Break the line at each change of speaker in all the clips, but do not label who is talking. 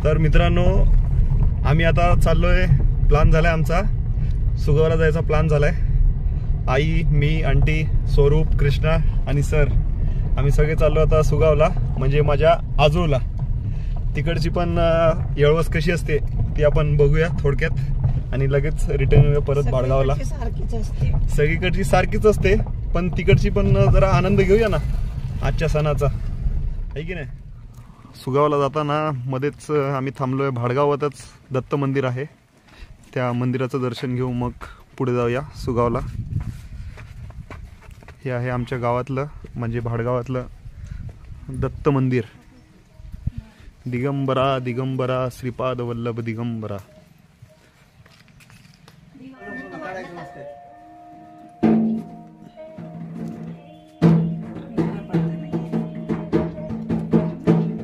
तर मित्रांनो, आम्ही आता चाललोय, प्लॅन झालाय आमचा, सुगावला जायचा प्लॅन झालाय। आई, मी, आंटी, स्वरूप, कृष्णा आणि सर आम्ही सगळे चाललो आता सुगावला, म्हणजे माझ्या आजोला। तिकडची पण येळवस कशी असते ती आपण बघूया थोडक्यात आणि लगेच रिटर्न येऊया परत भाडगावला। सगळीकडची सारखीच असते, पण तिकडची पण जरा आनंद घेऊया ना आजच्या सणाचा, आहे की नाही। सुगावला जाताना मध्येच आम्ही थांबलोय, भाडगावातच दत्त मंदिर आहे, त्या मंदिराचं दर्शन घेऊ मग पुढे जाऊया सुगावला। हे आहे आमच्या गावातलं म्हणजे भाडगावातलं दत्त मंदिर। दिगंबरा दिगंबरा श्रीपाद वल्लभ दिगंबरा।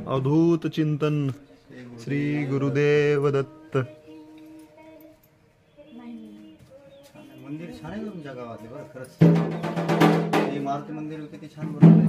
अवधूत चिंतन श्री गुरुदेव दत्त।
मंदिर छान आहे तुमच्या गावातले बरं, खरंच हे मारुती मंदिर किती छान बनवलंय।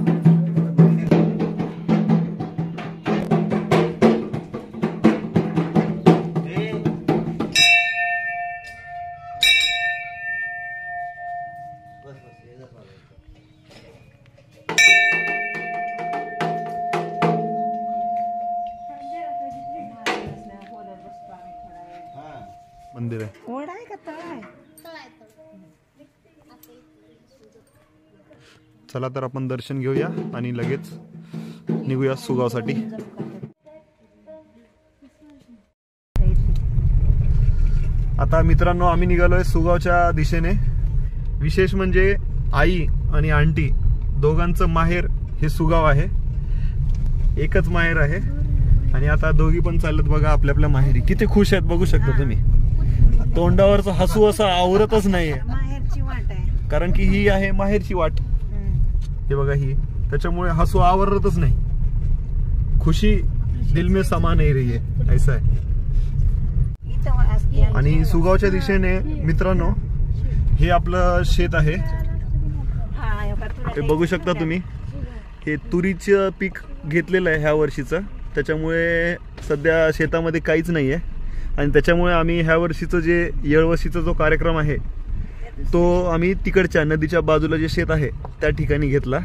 मंदिर आहे,
ओढ आहे का तळ आहे?
चला तर आपण दर्शन घेऊया आणि लगेच निघूया सुगावसाठी। आता मित्रांनो, आम्ही निघालोय सुगावच्या दिशेने। विशेष म्हणजे आई आणि आंटी दोघांचं माहेर हे सुगाव आहे, एकच माहेर आहे, आणि आता दोघी पण चालत बघा आपल्या आपल्या माहेरी। किती खुश आहेत बघू शकता तुम्ही, तोंडावरचं हसू असं आवरतच नाहीये,
माहेरची वाट आहे,
कारण की ही आहे माहेरची वाट। हे बघा ही, त्याच्यामुळे हसू आवरतच नाही, खुशी दिल में समा नहीं रही है, ऐसा आहे। आणि सुगावच्या दिशेने मित्रांनो हे आपलं शेत आहे, हे बघू शकता तुम्ही। हे तुरीचं पीक घेतलेलं आहे ह्या वर्षीचं, त्याच्यामुळे सध्या शेतामध्ये काहीच नाहीये, आणि त्याच्यामुळे आम्ही ह्या वर्षीचं जे येळवशीचा जो कार्यक्रम आहे तो आम्ही तिकडच्या नदीच्या बाजूला जे शेत आहे त्या ठिकाणी घेतला।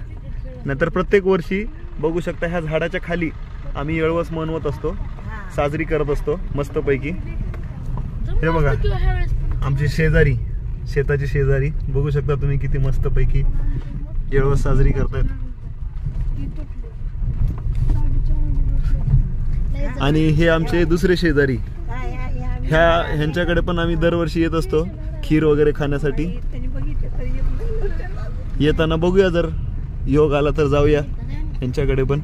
नंतर प्रत्येक वर्षी बघू शकता ह्या झाडाच्या खाली आम्ही येळवस मनवत असतो, साजरी करत असतो मस्तपैकी। हे बघा आमचे शेजारी, शेताचे शेजारी बघू शकता तुम्ही किती मस्तपैकी येळवस साजरी करतायत। आणि हे आमचे दुसरे शेजारी, ह्यांच्याकडे पण आम्ही दरवर्षी येत असतो खीर वगैरे खाण्यासाठी। येताना बघूया, जर योग आला तर जाऊया यांच्याकडे पण।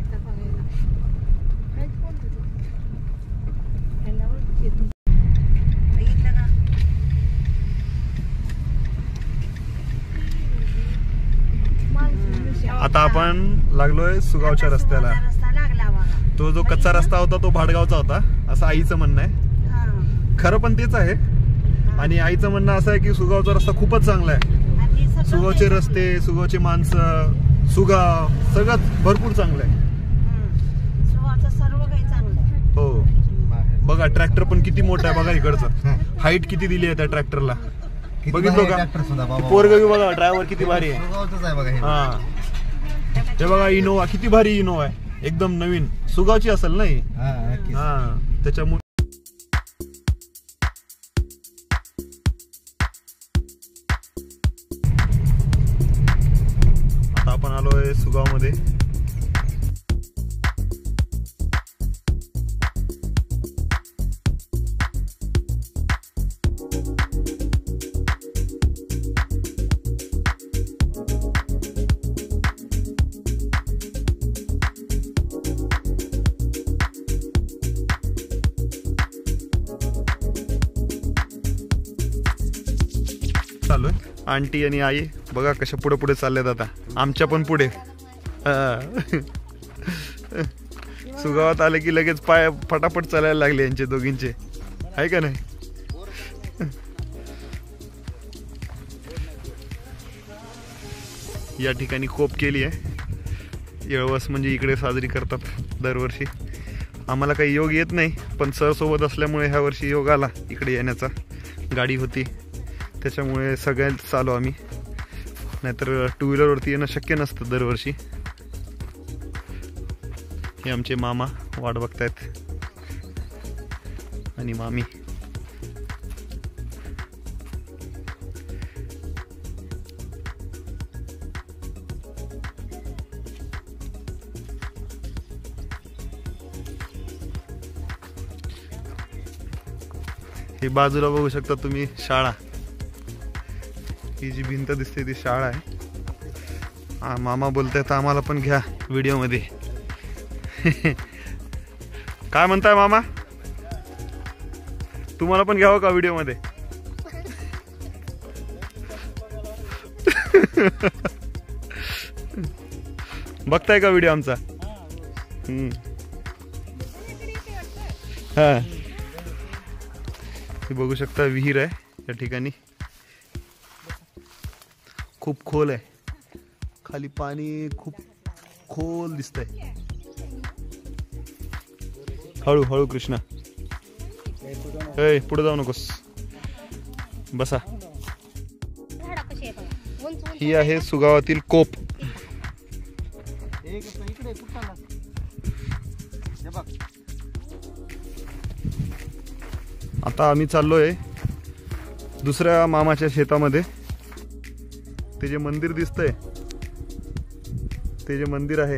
आता आपण लागलोय सुगावच्या रस्त्याला। तो जो कच्चा रस्ता होता तो भाडगावचा होता असं आईचं म्हणणं आहे, खरं पण तेच आहे। आणि आईचं म्हणणं असं आहे की सुगावचा रस्ता खूपच चांगला आहे, सुगावचे रस्ते, सुगावचे माणसं, सुगाव सगळं भरपूर चांगलं आहे। हो बघा, ट्रॅक्टर पण किती मोठा आहे बघा, इकडचं हाईट किती दिली आहे त्या ट्रॅक्टरला, बघितलं का? पोरग बी बघा, ड्रायव्हर किती भारी आहे। हा हे बघा, इनोवा किती भारी इनोवा आहे, एकदम नवीन, सुगावची असेल नाही। हा त्याच्यामुळे आता आपण आलोय सुगाव मध्ये। चाललोय, आंटी आणि आई बघा कशा पुढे पुढे चालल्यात, आता आमच्या पण पुढे। सुगावात आले की लगेच पाय फटाफट चालायला लागले यांचे दोघींचे, आहे का नाही? या ठिकाणी कोप केली आहे, येळवस म्हणजे इकडे साजरी करतात दरवर्षी। आम्हाला काही योग येत नाही, पण सर सोबत असल्यामुळे ह्या वर्षी योग आला इकडे येण्याचा. गाडी होती त्याच्यामुळे सगळ्यांच आलो आम्ही, नाहीतर टू व्हीलरवरती येणं शक्य नसतं दरवर्षी. हे आमचे मामा वाट बघतायत आणि मामी. ही बाजूला बघू शकता तुम्ही शाळा. ही जी भिंत दिसते ती शाळा आहे. मामा बोलतायत आम्हाला पण घ्या व्हिडिओ मध्ये. काय म्हणताय मामा, तुम्हाला पण घ्यावं का व्हिडिओ मध्ये? बघताय का व्हिडिओ आमचा? हा, बघू शकता विहीर आहे या ठिकाणी. खूप खोल आहे, खाली पाणी खूप खोल दिसतंय. हळू हळू कृष्णा, पुढे जाऊ नकोस, बसा. ही आहे सुगावातील कोप. आता आम्ही चाललोय दुसऱ्या मामाच्या शेतामध्ये. ते जे मंदिर दिसतंय, ते जे मंदिर आहे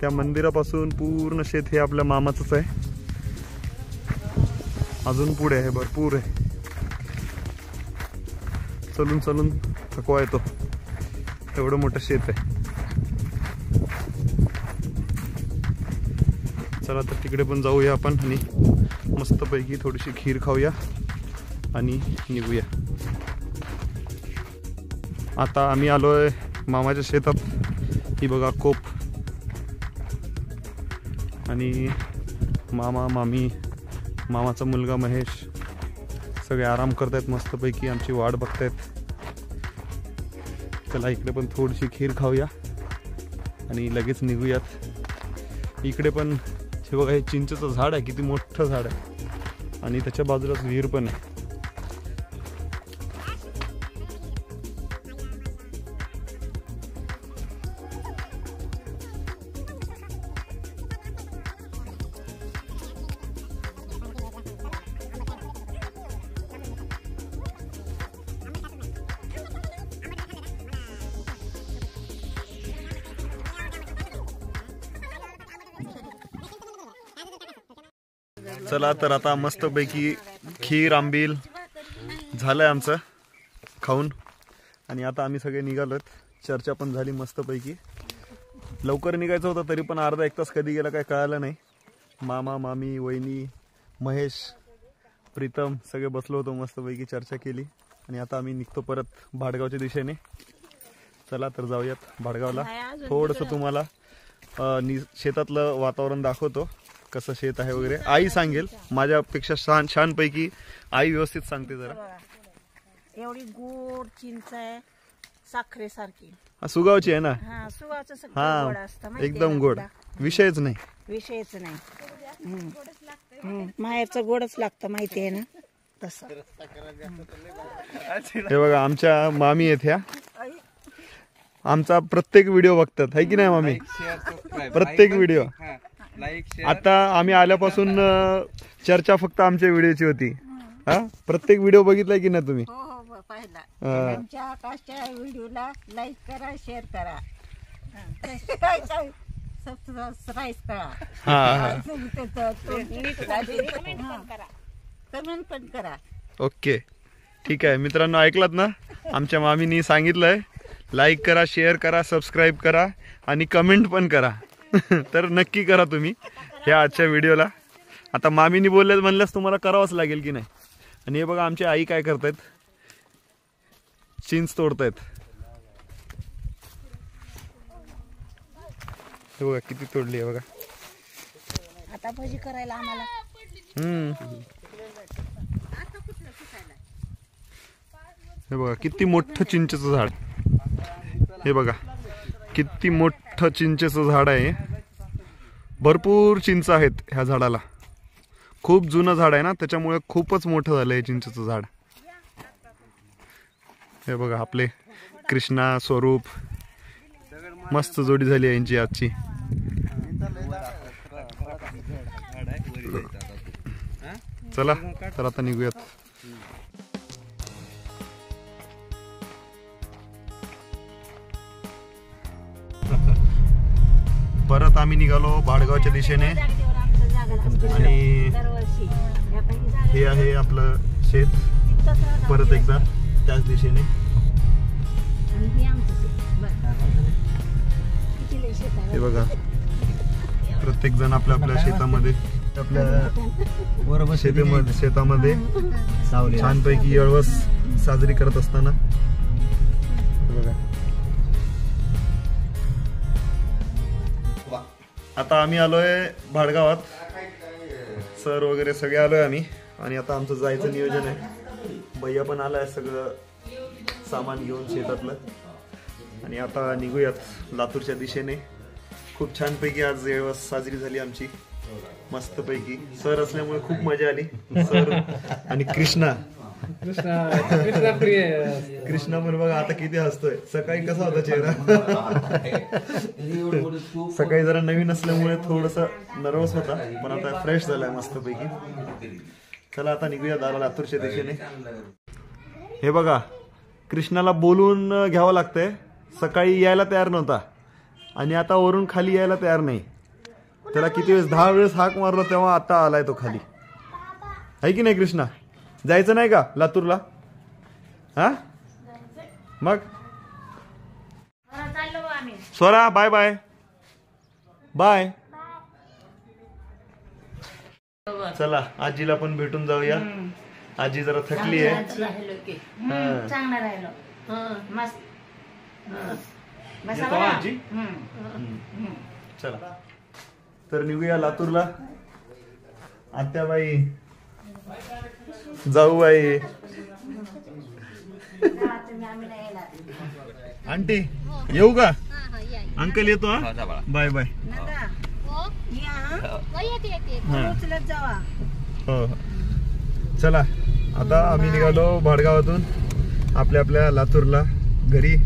त्या मंदिरापासून पूर्ण शेत हे आपल्या मामाचंच आहे. अजून पुढे आहे, भरपूर आहे. चलून चलून थकवा येतो, एवढं मोठं शेत आहे. चला तर तिकडे पण जाऊया आपण आणि मस्तपैकी थोडीशी खीर खाऊया आणि निघूया. आता आम्ही आलोय मामाच्या शेतात. ही बघा कोप, आणि मामा, मामी, मामाचा मुलगा महेश सगळे आराम करतायत मस्तपैकी, आमची वाट बघतायत. चला इकडे पण थोडीशी खीर खाऊया आणि लगेच निघूयात. इकडे पण हे बघा, हे चिंचेचं झाड आहे, किती मोठं झाड आहे, आणि त्याच्या बाजूलाच विहीर पण आहे. चला तर आता मस्तपैकी खीर आंबील झालंय आमचं खाऊन, आणि आता आम्ही सगळे निघालोत. चर्चा पण झाली मस्तपैकी. लवकर निघायचं होतं तरी पण अर्धा एक तास कधी गेला काय कळालं नाही. मामा, मामी, वहिनी, महेश, प्रीतम सगळे बसलो होतो, मस्तपैकी चर्चा केली, आणि आता आम्ही निघतो परत भाडगावच्या दिशेने. चला तर जाऊयात भाडगावला. थोडंसं तुम्हाला शेतातलं वातावरण दाखवतो, कसं शेत आहे वगैरे. आई सांगेल माझ्यापेक्षा छानपैकी आई व्यवस्थित सांगते जरा.
एवढी गोड चिंच आहे, साखरेसारखी.
सुगावची आहे ना?
सुगावचं सगळं गोड असतं,
हा एकदम गोड, विषयच नाही.
विषयच नाही. माहेरचं गोडच लागतं, माहिती आहे ना तसं.
हे बघा आमच्या मामी आहेत ह्या. आमचा प्रत्येक व्हिडिओ बघतात, है की नाही मामी? प्रत्येक व्हिडिओ. आता आम्ही आल्यापासून चर्चा फक्त आमच्या व्हिडिओची होती. हा, प्रत्येक व्हिडिओ बघितलाय की नाही तुम्ही?
पाहिला. आमच्या आकाशच्या व्हिडिओला लाईक करा, शेअर करा, सबस्क्राईब करा, कमेंट पण करा.
ओके, ठीक आहे मित्रांनो, ऐकलात ना? आमच्या मामीनी सांगितलंय लाईक करा, शेअर करा, सबस्क्राईब करा आणि कमेंट पण करा. तर नक्की करा तुम्ही ह्या आजच्या व्हिडिओला. आता मामीनी बोलले म्हणल्यास तुम्हाला करावंच लागेल की नाही. आणि हे बघा आमची आई काय करतायत, चिंच तोडतायत. हे बघा किती तोडली आहे बघा.
आता भजी करायला आम्हाला.
हे बघा किती मोठं चिंचेचं झाड. हे बघा किती मोठं चिंचेचं झाड आहे, भरपूर चिंच आहेत ह्या झाडाला. खूप जुनं झाड आहे ना, त्याच्यामुळे खूपच मोठं झालं आहे चिंचेचं झाड. हे बघा आपले कृष्णा स्वरूप, मस्त जोडी झाली आहे यांची आजची. चला तर आता निघूयात. परत आम्ही निघालो भाडगावच्या दिशेने आणि हे आहे आपलं शेत. परत एकदा त्याच दिशेने. हे बघा प्रत्येक जण आपल्या आपल्या शेतामध्ये आपल्या शेतामध्ये छानपैकी येळवस साजरी करत असताना बघा. आता आम्ही आलोय भाडगावात. सर वगैरे सगळे आलोय आम्ही आणि आता आमचं जायचं नियोजन आहे. भैया पण आलाय सगळं सामान घेऊन शेतातलं आणि आता निघूयात लातूरच्या दिशेने. खूप छानपैकी आज येळवस साजरी झाली आमची मस्तपैकी. सर असल्यामुळे खूप मजा आली. सर आणि कृष्णा पण बघा आता किती हसतोय. सकाळी कसा होता चेहरा? सकाळी जरा नवीन असल्यामुळे थोडस नर्वस होता, पण आता फ्रेश झालाय मस्तपैकी. चला आता निघूया दारा लातूरच्या दिशेने. हे बघा कृष्णाला बोलून घ्यावं लागतंय. सकाळी यायला तयार नव्हता आणि आता वरून खाली यायला तयार नाही. त्याला किती वेळेस 10 वेळेस हाक मारलो तेव्हा आता आलाय तो खाली. आहे की नाही कृष्णा? जायचं नाही का लातूरला? हा मग स्वरा बाय बाय बाय. चला आजीला पण भेटून जाऊया. आजी जरा थकली आहे.
चांगलं राहिलो मस्त.
येतो हा आजी. चला तर निघूया लातूरला. आत्याबाई जाऊबाई आंटी येऊ का? अंकल येतो हा. Bye bye. हो चला आता आम्ही निघालो भाडगावातून आपल्या आपल्या लातूरला घरी.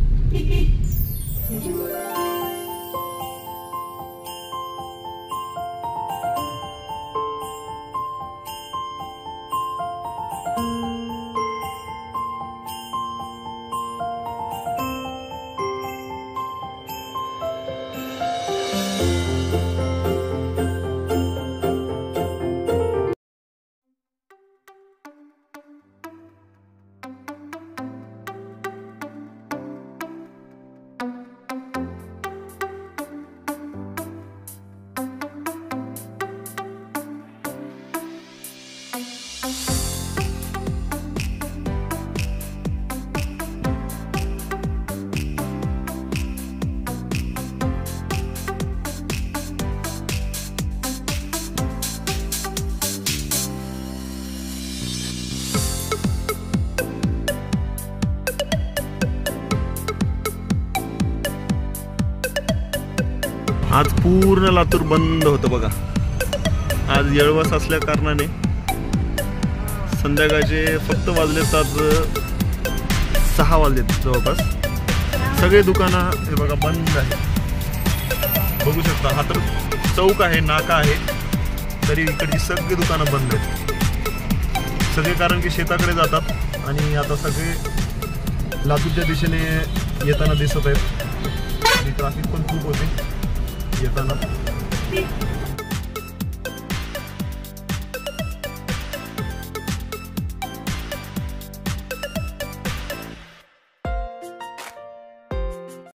आज पूर्ण लातूर बंद होतं बघा. आज येळवस असल्या कारणाने संध्याकाळचे फक्त वाजलेत आज 6 वाजलेत जवळपास. सगळे दुकानं हे बघा बंद आहे. बघू शकता हा तर चौक आहे, नाका आहे, तरी इकडची सगळी दुकानं बंद आहेत. सगळे कारण की शेताकडे जातात आणि आता सगळे लातूरच्या दिशेने येताना दिसत आहेत आणि ट्रॅफिक पण खूप होते येताना.